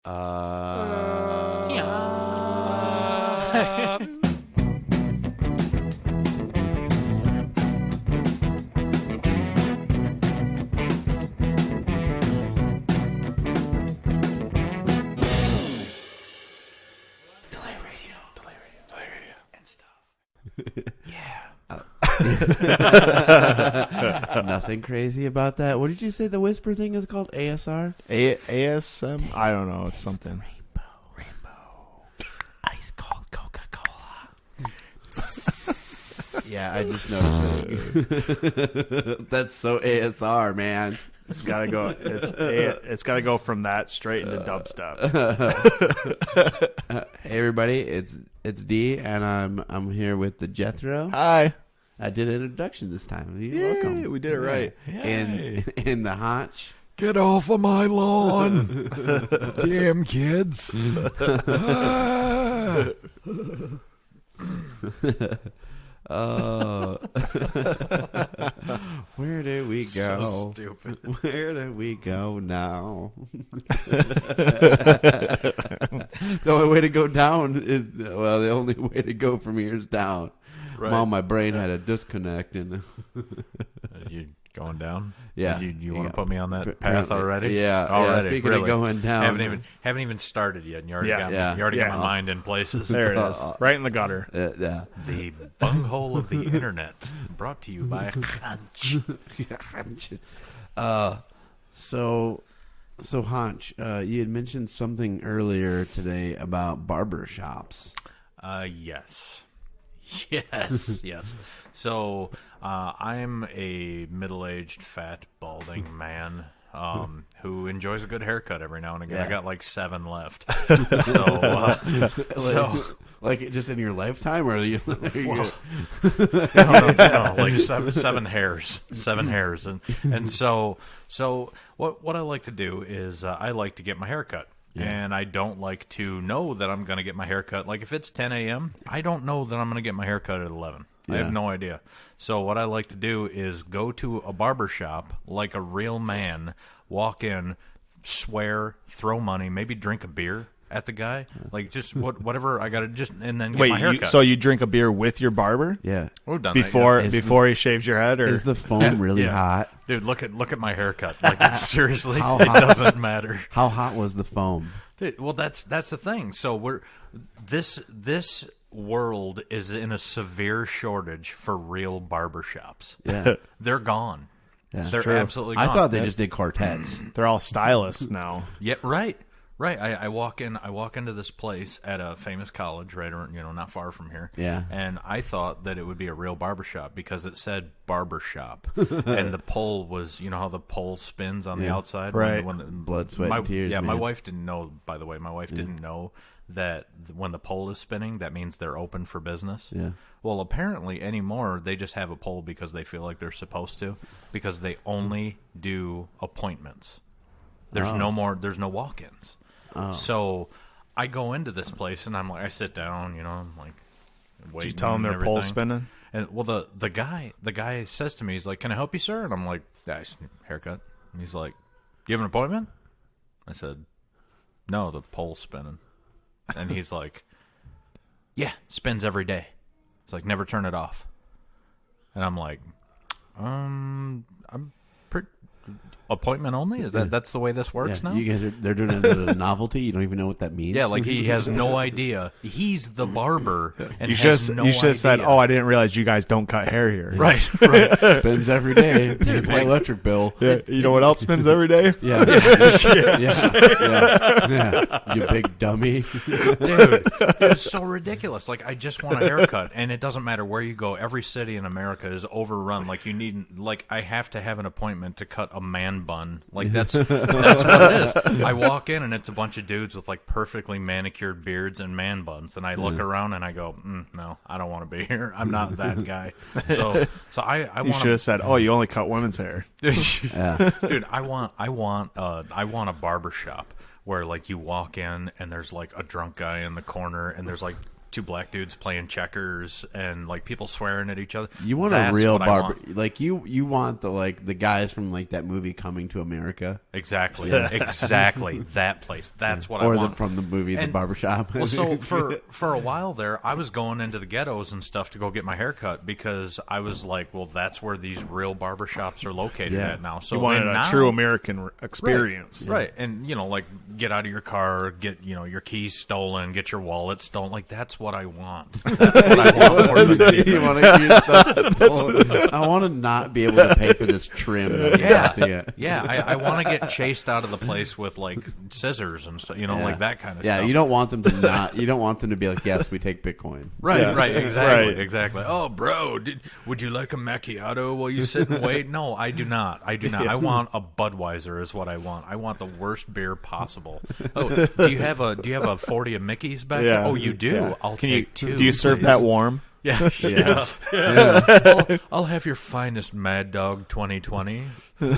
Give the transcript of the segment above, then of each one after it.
Yeah. Nothing crazy about that. What did you say the whisper thing is called? ASR? ASM? I don't know. It's something. Rainbow. Ice cold Coca-Cola. Yeah, I just noticed it. That's so ASR, man. It's gotta go. It's gotta go from that straight into dubstep. Hey everybody, it's D, and I'm here with the Jethrow. Hi. I did an introduction this time. You're welcome. We did it right. In the Honch. Get off of my lawn. Damn kids. Where do we go? So stupid. Where do we go now? The only way to go down is, well, the only way to go from here is down. Right. Well, my brain had a disconnect. And You going down? Yeah. You want to put me on that Apparently. path already? Yeah. Already. Yeah, speaking really? of going down. Haven't even started yet, and you already got Yeah. me. You already got Yeah. my mind in places. There it is. Right in the gutter. Yeah. The bunghole of the internet, brought to you by Honch. So Honch, you had mentioned something earlier today about barbershops. Yes. So I'm a middle-aged, fat, balding man who enjoys a good haircut every now and again. Yeah. I got like 7 left. Like just in your lifetime, or are you? No, like seven hairs, and so what I like to do is I like to get my hair cut. Yeah. And I don't like to know that I'm going to get my hair cut. Like if it's 10 a.m., I don't know that I'm going to get my hair cut at 11. Yeah. I have no idea. So what I like to do is go to a barber shop like a real man, walk in, swear, throw money, maybe drink a beer at the guy, like just whatever I got to just, and then get my hair cut. So you drink a beer with your barber? Yeah. We've done Before that, before he shaves your head, or Is the foam really hot? Dude, look at my haircut. Like seriously, How it hot? doesn't matter. How hot was the foam? Dude, well, that's the thing. So this world is in a severe shortage for real barbershops. Yeah. They're gone. Yeah. They're true. absolutely gone. I thought they just did quartets. they're all stylists now. Yeah, right. I walk into this place at a famous college, right, or not far from here. Yeah. And I thought that it would be a real barbershop because it said barbershop, and the pole was, how the pole spins on the outside, Right. When the, Blood, sweat, and tears. Yeah, man. my wife didn't know. By the way, my wife didn't know that when the pole is spinning, that means they're open for business. Yeah. Well, apparently anymore they just have a pole because they feel like they're supposed to, because they only do appointments. There's no walk-ins. Oh. So I go into this place and I sit down, I'm like waiting. Did you tell them and their pole everything. spinning? And well, the guy says to me, he's like, "Can I help you, sir?" And I'm like, "I just need a haircut." And he's like, "Do you have an appointment?" I said, "No, the pole's spinning." And he's like, "Yeah, spins every day." It's like, "Never turn it off." And I'm like, I'm appointment only? Is that's the way this works now? You guys they're doing it as a novelty. You don't even know what that means. Yeah, like he has no idea. He's the barber, and You has should no you should have said, idea. "Oh, I didn't realize you guys don't cut hair here." Right. spins every day. Pay my electric bill. Yeah. You know what else spins every day? Yeah. Yeah. You big dummy. Dude, it's so ridiculous. Like, I just want a haircut, and it doesn't matter where you go. Every city in America is overrun. Like, I have to have an appointment to cut a man bun. Like, that's what it is. I walk in, and it's a bunch of dudes with, like, perfectly manicured beards and man buns, and I look around, and I go, no, I don't want to be here. I'm not that guy. So I You want should have said, "Oh, you only cut women's hair." Dude, I want a barber shop where, like, you walk in and there's like a drunk guy in the corner and there's like two black dudes playing checkers and like people swearing at each other. You want That's a real what I barber, want. like you want the guys from like that movie Coming to America, Exactly, exactly that place. That's what I or want. from the movie The Barbershop. Well, so for a while there, I was going into the ghettos and stuff to go get my hair cut because I was like, well, that's where these real barbershops are located at now. So You wanted and a now, true American experience. Right, and like get out of your car, get your keys stolen, get your wallet stolen. Like that's what I want. That's what I want. More than anything. You want to get stuff stolen. I want to not be able to pay for this trim. I want to get chased out of the place with like scissors and stuff. Like that kind of stuff. Yeah, you don't want them to not. You don't want them to be like, yes, we take Bitcoin. Right, exactly, Right. exactly. Oh, bro, would you like a macchiato while you sit and wait? No, I do not. I want a Budweiser is what I want. I want the worst beer possible. Oh, do you have a 40 of Mickey's back there? Oh, you do? Yeah. I'll take two. Do you serve please. that warm? Yeah. I'll have your finest Mad Dog 2020. Do you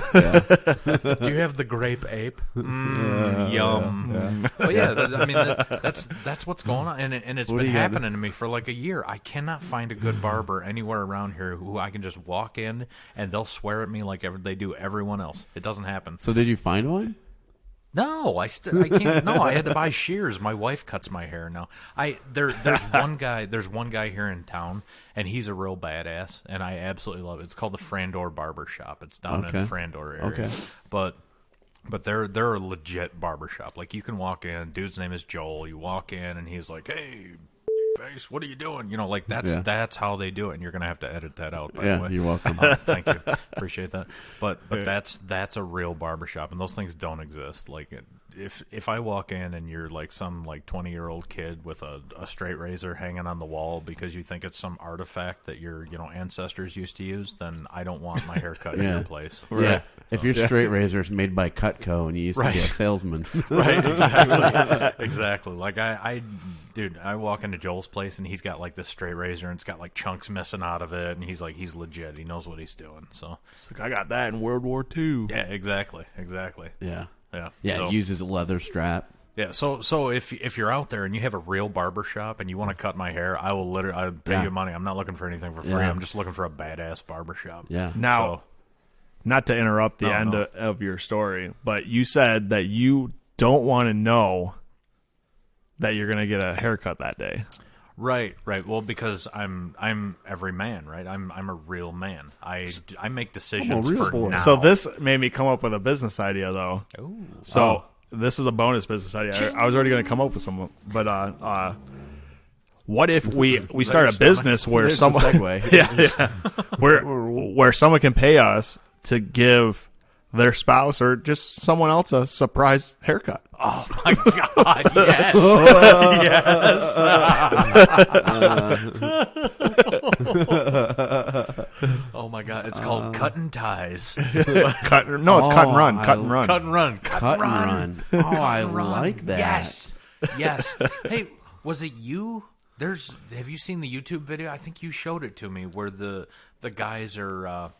have the grape ape? Yum. But that's what's going on, and it's been happening to me for like a year. I cannot find a good barber anywhere around here who I can just walk in and they'll swear at me like they do everyone else. It doesn't happen. So did you find one? No, I can't. No, I had to buy shears. My wife cuts my hair now. There's one guy here in town, and he's a real badass, and I absolutely love it. It's called the Frandor Barbershop. It's down in the Frandor area. Okay. But they're a legit barbershop. Like you can walk in. Dude's name is Joel. You walk in, and he's like, "Hey, face, what are you doing?" Like that's how they do it. And you're gonna have to edit that out. By the way, you're welcome. Thank you, appreciate that. But that's a real barbershop, and those things don't exist. Like if I walk in and you're like some like 20-year-old kid with a straight razor hanging on the wall because you think it's some artifact that your ancestors used to use, then I don't want my hair cut in your place. Right? Yeah. If your straight razor is made by Cutco and you used to be a salesman, right? Exactly, exactly. Like dude, I walk into Joel's place and he's got like this straight razor and it's got like chunks missing out of it, and he's legit. He knows what he's doing. So it's like, I got that in World War II. Yeah, exactly. Yeah. So, it uses a leather strap. Yeah, so if you're out there and you have a real barbershop and you want to cut my hair, I'll pay you money. I'm not looking for anything for free. I'm just looking for a badass barbershop. Yeah. Now, not to interrupt the end of your story, but you said that you don't want to know that you're going to get a haircut that day. Right. Well, because I'm every man, right? I'm a real man. I make decisions for now. So this made me come up with a business idea, though. Ooh. So this is a bonus business idea. I was already going to come up with some, but what if we start a business where someone where someone can pay us to give their spouse or just someone else a surprise haircut? Oh my God! Yes, yes. Oh my God! It's called cutting ties. It's cut and run. Cut and run. Oh, I like that. Yes. Hey, was it you? Have you seen the YouTube video? I think you showed it to me where the guys are.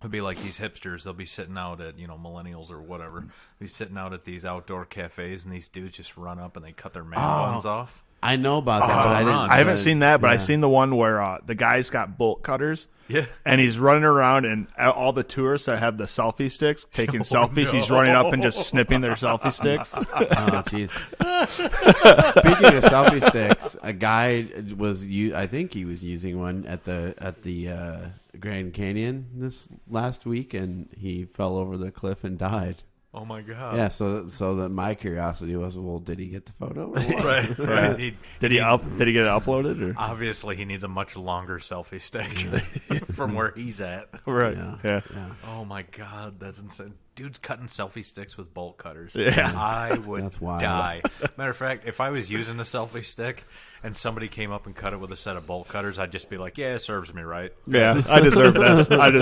It'd be like these hipsters. They'll be sitting out at, millennials or whatever. They'll be sitting out at these outdoor cafes, and these dudes just run up and they cut their man buns off. I know about that, but I haven't seen that, but I've seen the one where the guy's got bolt cutters. Yeah. And he's running around, and all the tourists that have the selfie sticks taking selfies, he's running up and just snipping their selfie sticks. Oh, jeez. Speaking of selfie sticks, a guy I think he was using one at the Grand Canyon this last week, and he fell over the cliff and died. Oh my God! Yeah, so my curiosity was, well, did he get the photo? Or what? Right. Did he get it uploaded? Or? Obviously, he needs a much longer selfie stick from where he's at. Right. Yeah. Oh my God, that's insane. Dude's cutting selfie sticks with bolt cutters. Yeah. I would die. Matter of fact, if I was using a selfie stick and somebody came up and cut it with a set of bolt cutters, I'd just be like, yeah, it serves me right. Yeah, I deserve this. Thank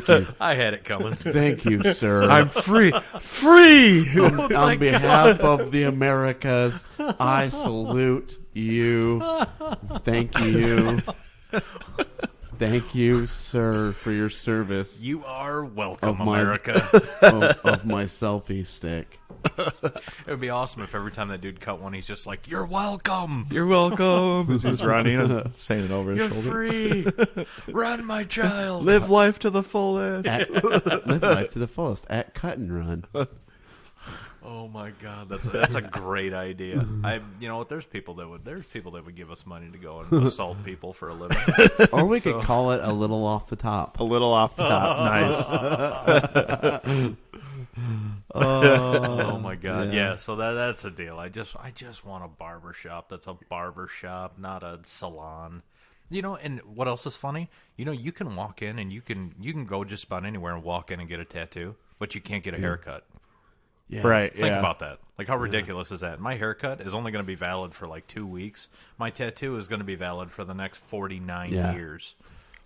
you. I had it coming. Thank you, sir. I'm free. On behalf of the Americas, I salute you. Thank you. Thank you, sir, for your service. You are welcome, Of my- America. of my selfie stick. It would be awesome if every time that dude cut one, he's just like, "You're welcome. You're welcome. As he's running and saying it over his You're shoulder. free. Run, my child." Live life to the fullest. Live life to the fullest at Cut and Run. Oh my God, that's a great idea. You know what? There's people that would give us money to go and assault people for a living. Or we could call it a little off the top. A little off the top. Nice. Oh my God, Yeah. yeah. So that's the deal. I just want a barbershop. That's a barbershop, not a salon. You know, and what else is funny? You know, you can walk in and you can go just about anywhere and walk in and get a tattoo, but you can't get a haircut. Yeah. Right. Think yeah. about that. Like, how ridiculous is that? My haircut is only going to be valid for like 2 weeks. My tattoo is going to be valid for the next 49 Yeah. years.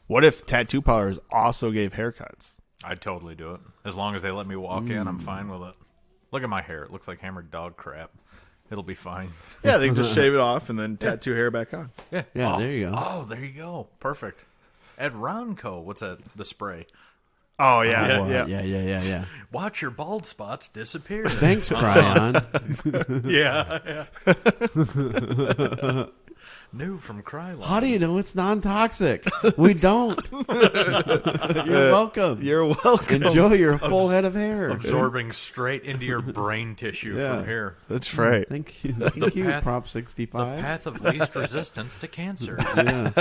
What if tattoo parlors also gave haircuts? I'd totally do it. As long as they let me walk in, I'm fine with it. Look at my hair. It looks like hammered dog crap. It'll be fine. Yeah, they can just shave it off and then tattoo hair back on. Yeah. Yeah, Oh, there you go. Oh, there you go. Perfect. At Ronco, what's that? The spray. Oh, yeah. Oh, yeah. yeah. Watch your bald spots disappear. Thanks, Cryon. Yeah. New from Kryline. How do you know it's non-toxic? We don't. You're welcome. You're welcome. Enjoy your full head of hair. Absorbing straight into your brain tissue Yeah. from here. That's right. Thank you. Thank you, path- Prop The 65. path of least resistance to cancer. Yeah.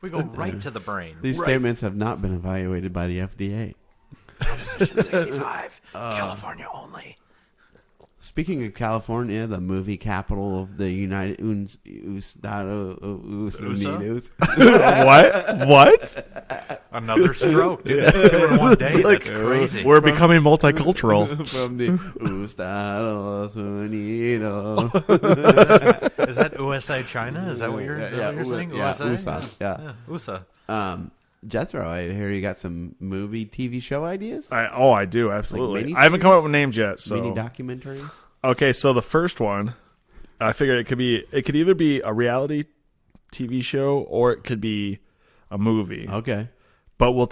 We go right to the brain. These right. statements have not been evaluated by the FDA. Proposition 65. California only. Speaking of California, the movie capital of the United Unidos. What? Another stroke. Dude, that's 2 in one day. That's crazy. We're becoming multicultural. From the Estados Unidos. Is that USA China? Is that what you're, saying? Yeah, USA? USA. Yeah. Yeah, USA. Jethrow, I hear you got some movie, TV show ideas? I do, absolutely. miniseries? I haven't come up with names yet. So Mini documentaries? okay, so the first one, I figured it could either be a reality TV show or it could be a movie. Okay. But we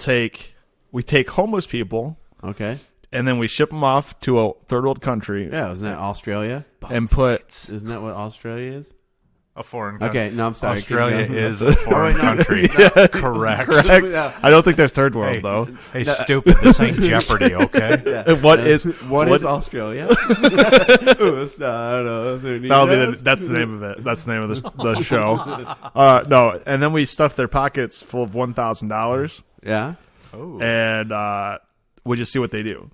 take homeless people Okay. and then we ship them off to a third world country Yeah, isn't that Australia? and put Isn't that what Australia is? A foreign country. Okay, no, I'm sorry. Australia Keep going. is a foreign country. Correct. Yeah. I don't think they're third world Hey, though. hey, stupid. This ain't Jeopardy, okay? Yeah. What is Australia? Estados That'll be Unidos. that's the name of it. That's the name of the show. No, and then we stuff their pockets full of $1,000 Yeah. Oh. and we just see what they do.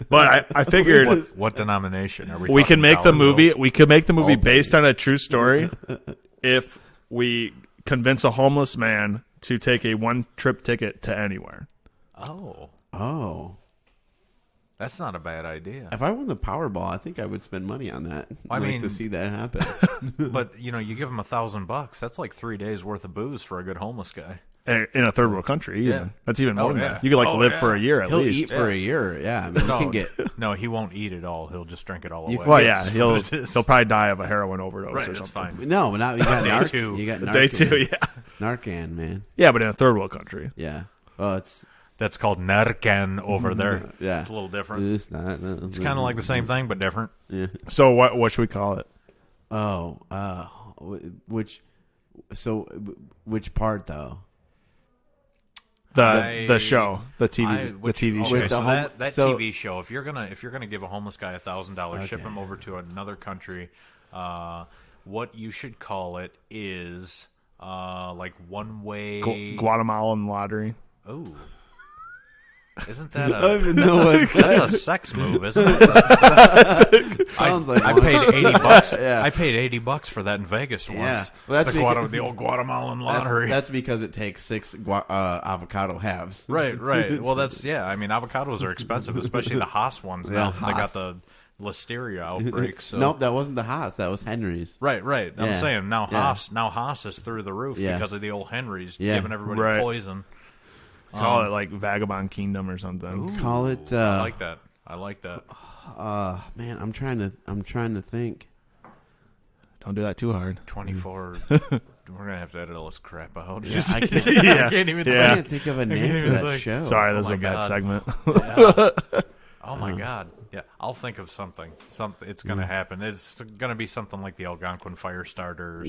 But I figured What denomination are we? we can talking make the dollar movie. bills? We could make the movie All based pennies. on a true story if we convince a homeless man to take a one-trip ticket to anywhere. Oh, Oh. that's not a bad idea. If I won the Powerball, I think I would spend money on that. I I'd like mean- to see that happen. But you give him $1,000. That's like 3 days worth of booze for a good homeless guy. In a third world country, even. Yeah. That's even more Oh, than yeah. that. You could live yeah. for a year at He'll least. eat for a year. Yeah, I mean, you can get. No, he won't eat it all. He'll just drink it all You away. can Well, get- yeah, he'll probably die of a heroin overdose right. or That's something. fine. No, not you got Day Narcan. two. You got Narcan. Day two, yeah, Narcan, man. yeah, but in a third world country. Yeah. Oh, it's That's called Narcan over there. yeah. It's a little different. It's It's kind of like the same thing, but different. Yeah. So what should we call it? Oh, which part though? The show, the TV Okay, show. the so home- that so- TV show. If you're gonna give a homeless guy $1,000, ship him over to another country. What you should call it is like one way. Guatemalan lottery. Oh, isn't that I don't even know what that's a sex move, isn't it? sounds like. I one. paid $80. Yeah. I paid $80 for that in Vegas once. Yeah. Well, that's the old Guatemalan lottery. That's because it takes 6 avocado halves. Right. Well, I mean, avocados are expensive, especially the Haas ones now. Yeah, They got Haas. the listeria outbreak. So. Nope, that wasn't the Haas. That was Henry's. Right. I'm Yeah. saying now Yeah. Haas is through the roof Yeah. because of the old Henrys Yeah. giving everybody Right. poison. Call it like Vagabond Kingdom or something. Call it. I like that. Man, I'm trying to think. Don't do that too hard. 24 we're gonna have to edit all this crap out. Yeah, I can't, Yeah. I can't even. Yeah. I can't think of a name for that show. Sorry, this Oh is a my bad God. segment. Yeah. Oh my God! Yeah, I'll think of something. It's gonna happen. It's gonna be something like the Algonquin fire starter, or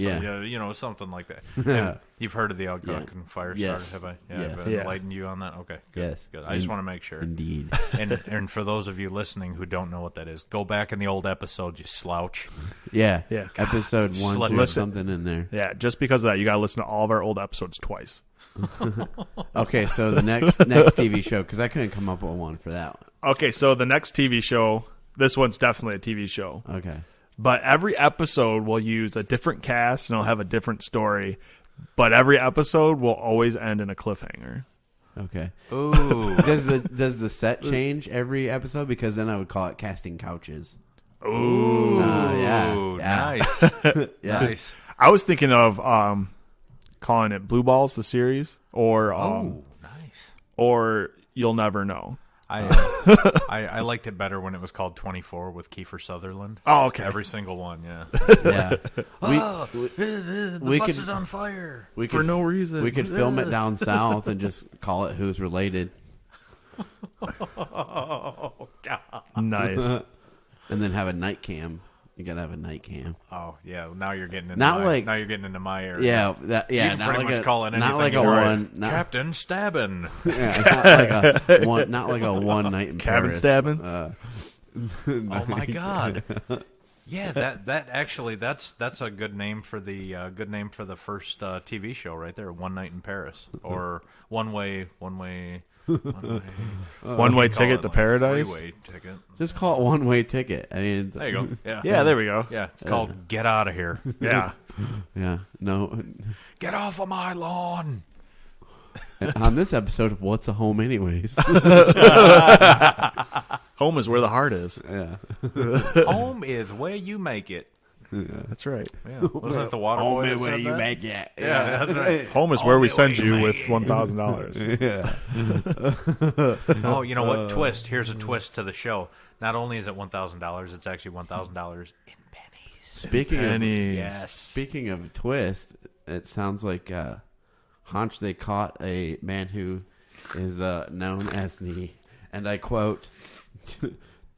something like that. And you've heard of the Algonquin fire Yes. starter, have I? Yeah, Yes. I've Yeah. enlightened you on that. Okay, good. Yes. Good. I just want to make sure. Indeed. And for those of you listening who don't know what that is, go back in the old episodes. You slouch. Yeah. Yeah. Episode 1, Let 2, listen. something in there. Yeah, just because of that, you got to listen to all of our old episodes twice. Okay, so the next TV show, because I couldn't come up with one for that one. Okay, so the next TV show, this one's definitely a TV show. Okay. But every episode will use a different cast and it'll have a different story. But every episode will always end in a cliffhanger. Okay. Ooh. Does the set change every episode? Because then I would call it casting couches. Ooh. Yeah. Nice. Yeah. Nice. I was thinking of calling it Blue Balls, the series, or Nice. or You'll Never Know. I liked it better when it was called 24 with Kiefer Sutherland. Oh, okay. Every single one, yeah. Yeah. The we bus could- is on fire. We For could, no reason. we could film it down south and just call it Who's Related. Oh, God. Nice. And then have a night cam. You gotta have a night cam. Oh, yeah. Now you're getting into Not my, like- now you're getting into my area. Yeah, You can not pretty like much a call it anything not like you a want. one, not, Captain Stabbin. yeah, not like a one night in Cabin Paris. stabbing? Oh my God. Yeah, that actually that's a good name for the first TV show right there. One Night in Paris, or one way Ticket to Paradise? Three-way ticket. Just call it one way ticket. I mean, There you go. Yeah. Yeah, there we go. Yeah, it's called Get Out of Here. Yeah. yeah, no. Get off of my lawn. On this episode of What's a Home, anyways? Home is where the heart is. Yeah, Home is where you make it. That's right. Yeah. Wasn't it the water boy that said that? make it. Yeah, that's right. Home is where we Home send is where you you with make $1,000. Yeah. Oh, you know what? Twist. Here's a twist to the show. Not only is it $1,000, it's actually $1,000 in pennies. Speaking of twist, it sounds like Honch, they caught a man who is known as the, and I quote,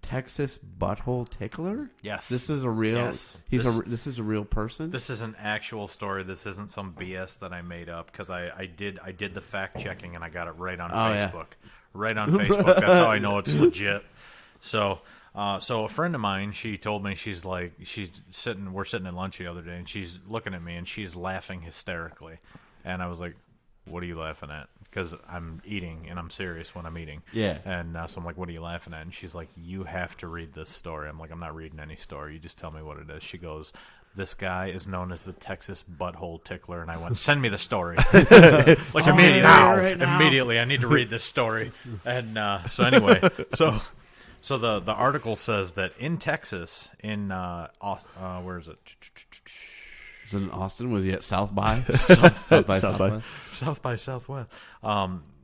Texas butthole tickler. Yes. This is a real. Yes. This is a real person. This is an actual story. This isn't some BS that I made up because I did the fact checking and I got it right on yeah. Facebook. Right on Facebook. That's how I know it's legit. So a friend of mine, she told me we're sitting at lunch the other day and she's looking at me and she's laughing hysterically, and I was like, "What are you laughing at?" Because I'm eating and I'm serious when I'm eating. Yeah. And so I'm like, "What are you laughing at?" And she's like, "You have to read this story." I'm like, "I'm not reading any story. You just tell me what it is." She goes, "This guy is known as the Texas butthole tickler." And I went, "Send me the story." Like immediately. right now. Immediately, I need to read this story. And so anyway, so the article says that in Texas, in where is it? Was it in Austin? Was he at South by? South by. South by Southwest.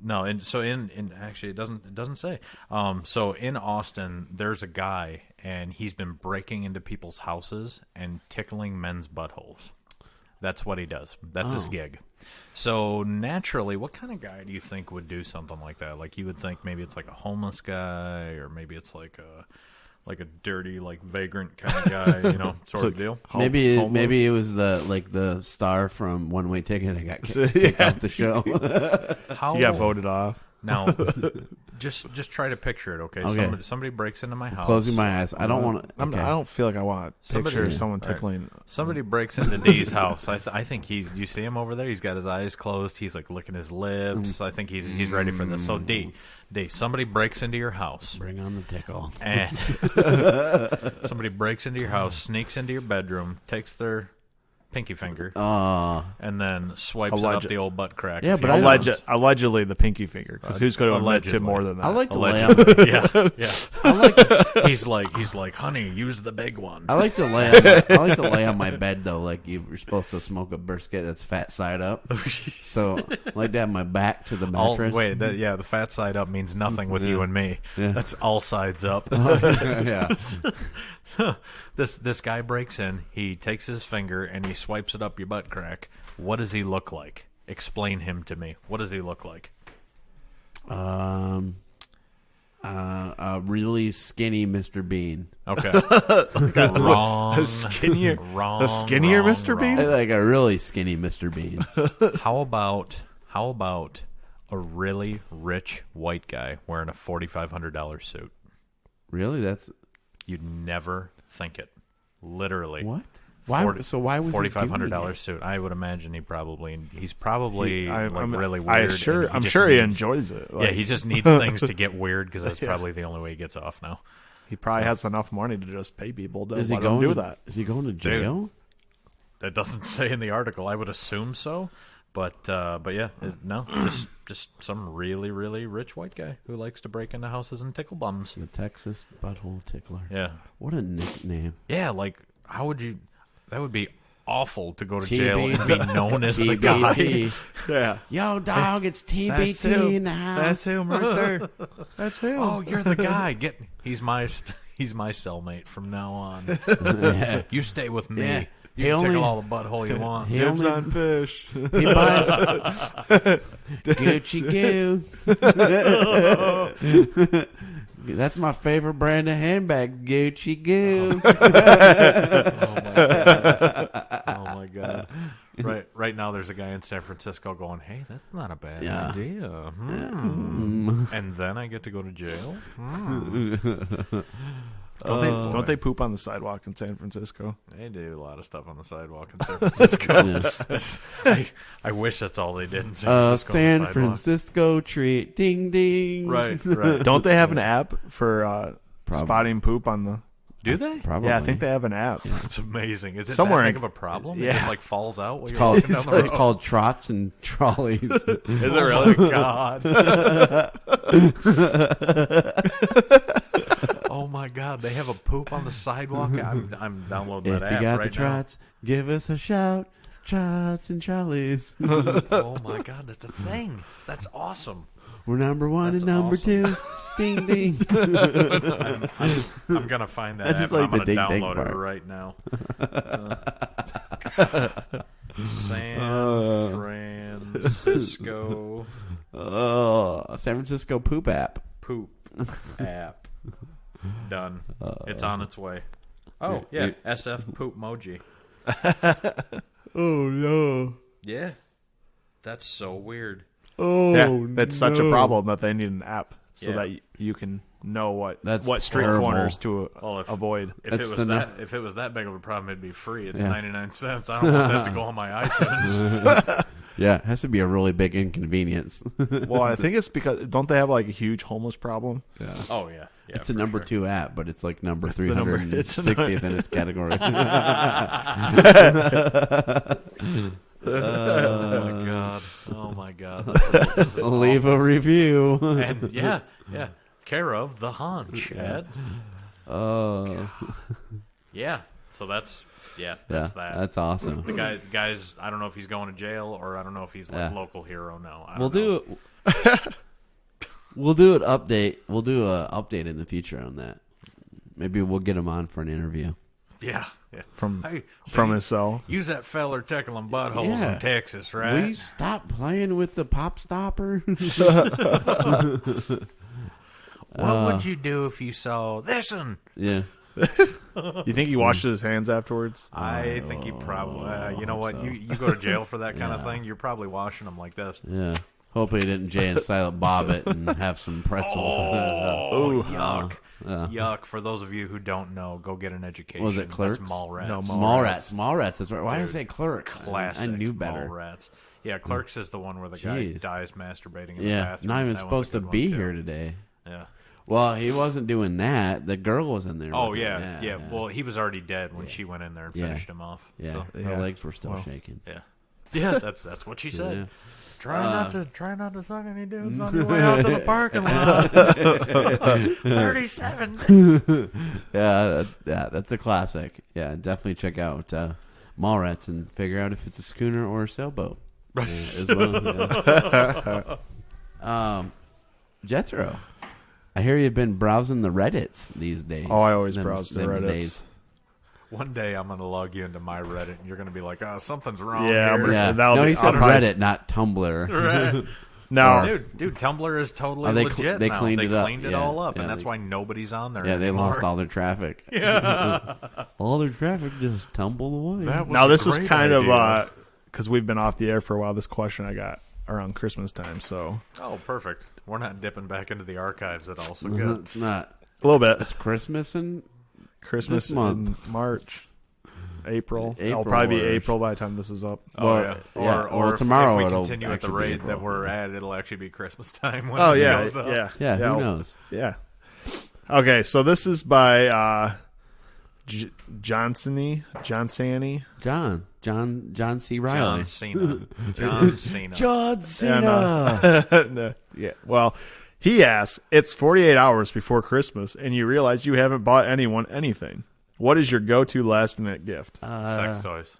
No, and so in actually it doesn't say. So in Austin, there's a guy and he's been breaking into people's houses and tickling men's buttholes. That's what he does. That's his gig. So naturally, what kind of guy do you think would do something like that? Like you would think maybe it's like a homeless guy, or maybe it's like a dirty, like vagrant kind of guy, sort of deal. Maybe Homeless. it was the star from One Way Ticket that got kicked off the show. How You got voted off. Now, just try to picture it, okay? Okay. Somebody breaks into my house. Closing my eyes. I don't want to. I don't feel like I want to picture someone tickling. Somebody breaks into D's house. I think you see him over there. He's got his eyes closed. He's like licking his lips. I think he's ready for this. So D, somebody breaks into your house. Bring on the tickle. And somebody breaks into your house, sneaks into your bedroom, takes their pinky finger, and then swipes it up the old butt crack. Yeah, a few but times. Allegedly the pinky finger, because who's going to admit to allegedly. more than that? I like to lay Allegedly. on. Yeah. I like to, He's like, honey, use the big one. I like to lay on my bed though, like you're supposed to smoke a brisket that's fat side up. So I like to have my back to the mattress. The fat side up means nothing with you and me. Yeah. That's all sides up. Yeah. This guy breaks in. He takes his finger and he swipes it up your butt crack. What does he look like? Explain him to me. What does he look like? A really skinny Mr. Bean. Okay. Wrong. A skinnier Wrong. Mr. Bean? Like a really skinny Mr. Bean. How about a really rich white guy wearing a $4,500 suit? Really? That's You'd never think it. Literally. what? Why? So why was $4,500 suit? I would imagine he's probably really weird. I'm sure he enjoys it. Yeah, he just needs things to get weird because that's probably the only way he gets off now. He probably has enough money to just pay people to Is let he going him do to, that. Is he going to jail? That doesn't say in the article. I would assume so, but yeah, no, just some really really rich white guy who likes to break into houses and tickle bums. The Texas Butthole Tickler. Yeah, What a nickname. yeah. Like, how would you? That would be awful to go to TBT. jail and be known as the guy. TBT. Yeah. Yo, dog, it's TBT in the house. That's him right there. That's him. Oh, you're the guy. He's my cellmate from now on. Yeah. You stay with me. Yeah. You He can only- tickle all the butthole you want. He Dibs only on fish. he buys Gucci Goo. That's my favorite brand of handbags, Gucci Goo. Oh my god! Right now, there's a guy in San Francisco going, "Hey, that's not a bad Yeah. idea." And then I get to go to jail. Don't they poop on the sidewalk in San Francisco? They do a lot of stuff on the sidewalk in San Francisco. I wish that's all they did in San Francisco. San on the sidewalk. Francisco treat, ding ding. Right. Don't they have an app for spotting poop on the? Do they? Probably. Yeah, I think they have an app. That's amazing. Is it Somewhere that in- big of a problem? It Yeah. just like falls out while It's you're called, walking down the road. it's called trots and trolleys. Is it Oh my god! Oh my god! They have a poop on the sidewalk. I'm downloading If that you app got right the trots, give us a shout. Trots and trolleys. now. Oh my god, that's a thing. That's awesome. We're number one That's and number awesome. two. Ding ding. I'm gonna find that I just app. like I'm gonna the ding ding download part. it right now. San Francisco San Francisco poop app. poop app. Done. It's on its way. Oh yeah, SF poop emoji. Oh no. Yeah, that's so weird. Oh, Yeah, that's such a no. problem that they need an app so Yeah. that you can know what That's street horrible. corners to Well, if- avoid. If That's it was the that if it was that big of a problem, it'd be free. It's Yeah. 99 cents. I don't want that to go on my iTunes. Yeah, it has to be a really big inconvenience. Well, I think it's because don't they have like a huge homeless problem? Yeah. Oh yeah, yeah. It's a for number sure. 2 app, but it's like number the number- 360th in its category. Oh my god! Oh my god! This is Leave a review. and yeah, care of the Honch ad. Oh, Yeah, so that's yeah, that. that's awesome. The guys. I don't know if he's going to jail or I don't know if he's like Yeah. local hero now. I We'll don't know. We'll do an update. We'll do a update in the future on that. Maybe we'll get him on for an interview. Yeah. From Hey, so from you- his cell. Use that feller tickling buttholes Yeah. in Texas, right? Will you stop playing with the pop stopper? What would you do if you saw this one? Yeah. You think he washes his hands afterwards? I think he probably. You know what? so. You go to jail for that kind of Yeah. thing. You're probably washing them like this. Yeah. Hope he didn't Jay and Silent Bob it and have some pretzels. Oh, yuck. Yeah. Yuck. For those of you who don't know, go get an education. Was it Clerks? That's Mallrats. No, Mallrats. That's right. Why did I Dude, say Clerks? Classic. I knew better. Mallrats. Yeah, Clerks is the one where the guy Jeez. dies masturbating in the Yeah. bathroom. Not even That one's a supposed to good one, be too. here today. Yeah. Well, he wasn't doing that. The girl was in there. Oh, with him. yeah. Well, he was already dead when she went in there and Yeah. finished him off. Yeah. So, Her Yeah. legs were still Well. shaking. yeah. Yeah, that's what she said. Yeah. Try not to suck any dudes on your way out to the parking lot. 37. Yeah, that's a classic. Yeah, definitely check out Mallrats and figure out if it's a schooner or a sailboat. As well. Yeah. Jethro, I hear you've been browsing the Reddits these days. Oh, I always browse the Reddits. One day I'm going to log you into my Reddit, and you're going to be like, "Oh, something's wrong." Yeah, here. Yeah. That'll No, be- he said I'll probably- Reddit, not Tumblr. Right. No, Dude, Tumblr is totally They legit they now. cleaned They it up. cleaned it Yeah. all up, Yeah, and that's they- why nobody's on there Yeah, they anymore. lost all their traffic. Yeah. All their traffic just tumbled away. That was now a this is great kind idea. of because we've been off the air for a while. This question I got around Christmas time, so Oh, perfect. We're not dipping back into the archives at all, so Mhm, good. It's not. a little bit. It's Christmas and Christmas this month. in March, April. It'll April probably be or- April by the time this is up. Oh, Well, yeah. yeah, Or well, if, tomorrow if we it'll continue at the actually be rate April. that we're at, it'll actually be Christmas time. When Oh this yeah, goes up. Yeah, who I'll- knows? Yeah. Okay, so this is by Johnsony. John C. Riley. John Cena. John Cena. John Cena. No, yeah. Well, he asks, it's 48 hours before Christmas, and you realize you haven't bought anyone anything. What is your go-to last-minute gift? Sex toys.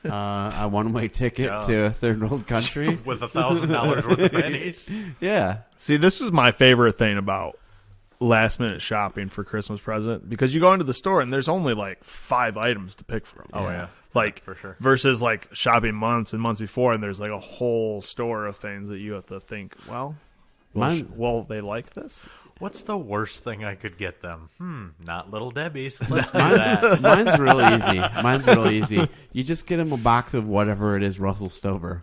A one-way ticket Yeah. to a third world country. With $1,000 worth of pennies. Yeah. See, this is my favorite thing about last-minute shopping for Christmas present, because you go into the store and there's only like 5 items to pick from. Oh, yeah. Like, For sure. versus like shopping months and months before, and there's like a whole store of things that you have to think, well, will they like this? What's the worst thing I could get them? Not Little Debbie's. Let's do that. Mine's really easy. Mine's really easy. You just get him a box of whatever it is Russell Stover.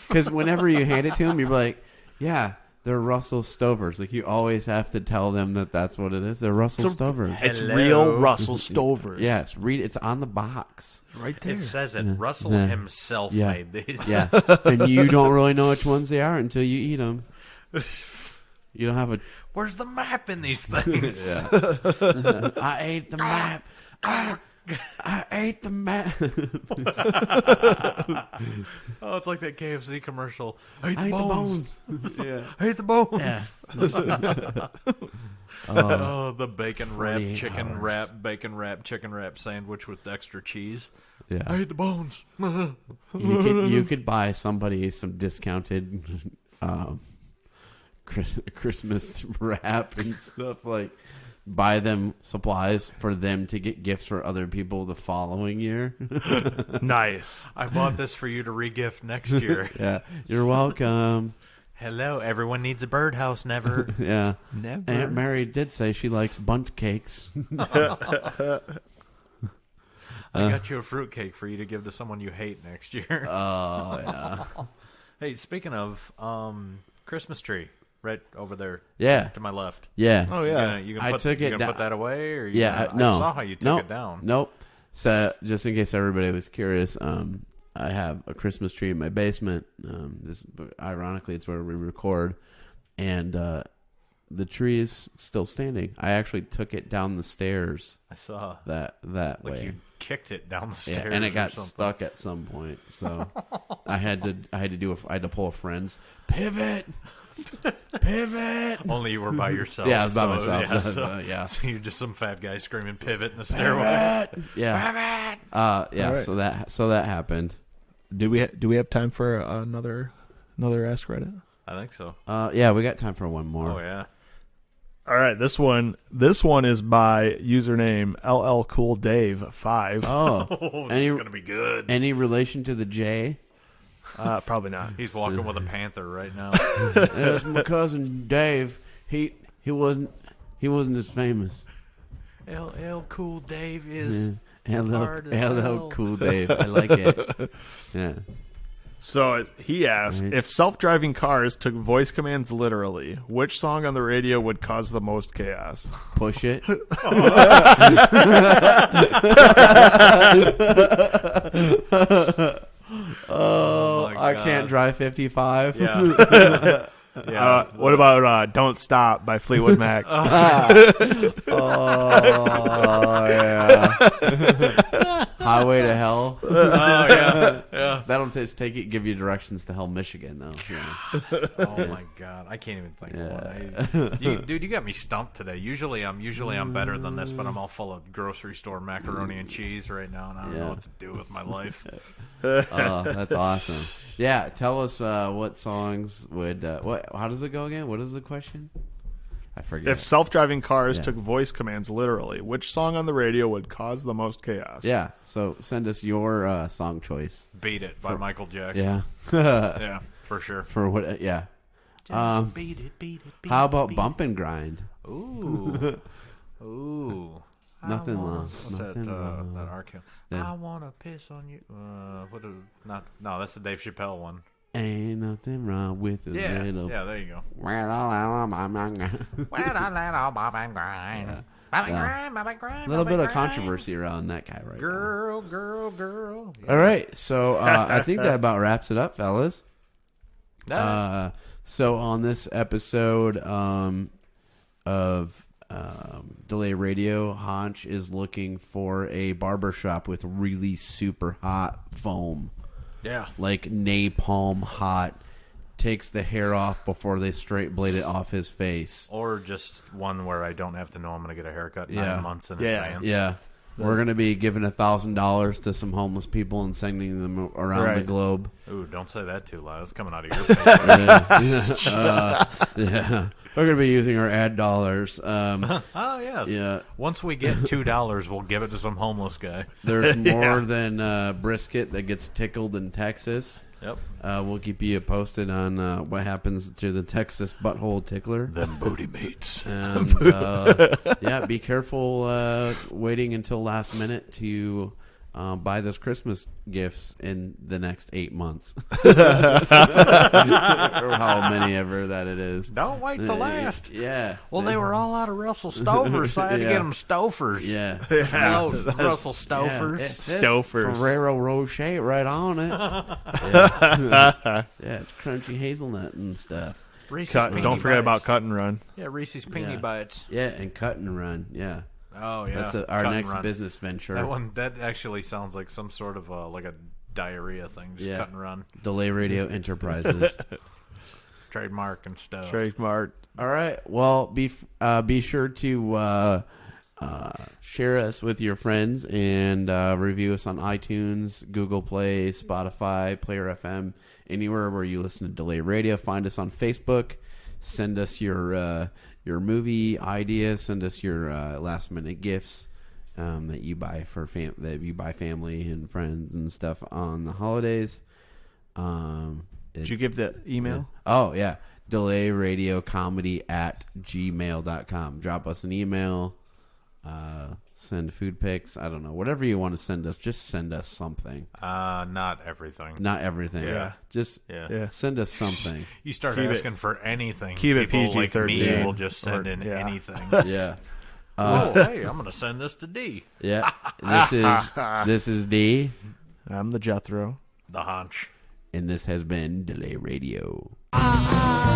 Because whenever you hand it to him, you're like, yeah, they're Russell Stovers. Like, you always have to tell them that that's what it is. They're Russell Stovers. It's Hello. real Russell Stover. Yes, read it's on the box. Right there. It says it. Russell Yeah. himself Yeah. made these. Yeah, and you don't really know which ones they are until you eat them. You don't have a. Where's the map in these things? I ate the map. I ate the map. Oh, it's like that KFC commercial. I ate I the ate the bones. bones. Yeah. I ate the bones. Yeah. Oh, the bacon wrap, 48 chicken hours. wrap, bacon wrap, chicken wrap sandwich with extra cheese. I Yeah. ate the bones. You could buy somebody some discounted Christmas wrap and stuff, like buy them supplies for them to get gifts for other people the following year. Nice. I bought this for you to regift next year. Yeah, you're welcome. Hello, everyone needs a birdhouse. Never. Yeah, Never. Aunt Mary did say she likes bundt cakes. I got you a fruitcake for you to give to someone you hate next year. Oh yeah, Hey, speaking of Christmas tree, right over there yeah, to my left. yeah. Oh yeah. You I put, took you it gonna down. put that away, or Yeah, I saw how you took it down. Nope. So, just in case everybody was curious, I have a Christmas tree in my basement. Ironically, it's where we record, and the tree is still standing. I actually took it down the stairs I saw that like way. you kicked it down the Yeah, stairs, and it or got something. stuck at some point. So I had to pull a friend's pivot. Only you were by yourself. Yeah, I was by so, myself. Yeah, So, so, yeah. so you're just some fat guy screaming pivot in the stairway. Yeah. Yeah. Alright. So that happened. Do we have time for another Ask Reddit? I think so. Yeah, we got time for one more. Oh yeah. All right, this one is by username LLCoolDave5. Oh, Oh, Any- this is gonna be good. any relation to the J? Probably not. He's walking with a panther right now. That's my cousin Dave. He wasn't as famous. LL Cool Dave is Hello, hard as hell. hello, cool Dave. I like it. Yeah. So he asked, Right. if self-driving cars took voice commands literally, which song on the radio would cause the most chaos? Push it. Oh my I God. can't drive 55. Yeah. Yeah. What about "Don't Stop" by Fleetwood Mac? Oh yeah. Highway to Hell. Oh yeah. Yeah. That'll just give you directions to Hell, Michigan, though. Yeah. Oh my God, I can't even think of one. Dude, you got me stumped today. Usually I'm better than this, but I'm all full of grocery store macaroni and cheese right now, and I don't know what to do with my life. Oh, that's awesome. Yeah, tell us what songs would. How does it go again? What is the question? I forget. If self-driving cars took voice commands literally, which song on the radio would cause the most chaos? Yeah, so send us your song choice. Beat It by Michael Jackson. Yeah. Yeah, for sure. For what? Yeah. Beat it, beat it, beat How it, about beat Bump and Grind? it. Ooh. Ooh. Nothing I wanna- wrong. What's Nothing that wrong. R. Kelly? Yeah. I want to piss on you. No, that's the Dave Chappelle one. Ain't nothing wrong with a little. Yeah, there you go. A little bit of controversy around that guy right Girl. now. All right, so I think that about wraps it up, fellas. So on this episode of Delay Radio, Honch is looking for a barbershop with really super hot foam. Yeah. Like napalm hot. Takes the hair off before they straight blade it off his face. Or just one where I don't have to know I'm going to get a haircut 9 months in advance. Yeah. We're going to be giving $1,000 to some homeless people and sending them around the globe. Ooh, don't say that too loud. It's coming out of your face. Yeah. We're going to be using our ad dollars. Oh, yes. Yeah. Once we get $2, we'll give it to some homeless guy. There's more than brisket that gets tickled in Texas. Yep. We'll keep you posted on what happens to the Texas butthole tickler. Them booty meats. And, yeah, be careful waiting until last minute to buy those Christmas gifts in the next 8 months. Or how many ever that it is. Don't wait to last. Yeah. Well, they were all out of Russell Stovers, so I had to get them Stofers. Yeah. Russell Stofers. It says Stofers. Ferrero Rocher right on it. Yeah, it's crunchy hazelnut and stuff. Reese's Don't Peanut forget Bites. about Cut and Run. Yeah, Reese's Peanut Bites. Yeah, and cut and run. Yeah. Oh, yeah. That's our Cut and next run. business venture. That actually sounds like some sort of like a diarrhea thing. Just cut and run. Delay Radio Enterprises. Trademark and stuff. Trademark. All right. Well, be sure to share us with your friends and review us on iTunes, Google Play, Spotify, Player FM, anywhere where you listen to Delay Radio. Find us on Facebook. Send us your movie ideas. Send us your last minute gifts that you buy for family and friends and stuff on the holidays. Did you give the email? Oh, yeah. DelayRadioComedy@gmail.com. Drop us an email. Send food pics. I don't know. Whatever you want to send us, just send us something. Not everything. Not everything. Yeah. Just Yeah. send us something. You start Keep it- asking for anything. keep it People like PG-13 me will just send or- in yeah. anything. Yeah. Oh, hey, I'm going to send this to D. Yeah. This is D, I'm the Jethrow. The Honch. and this has been Delay Radio. Ah, ah.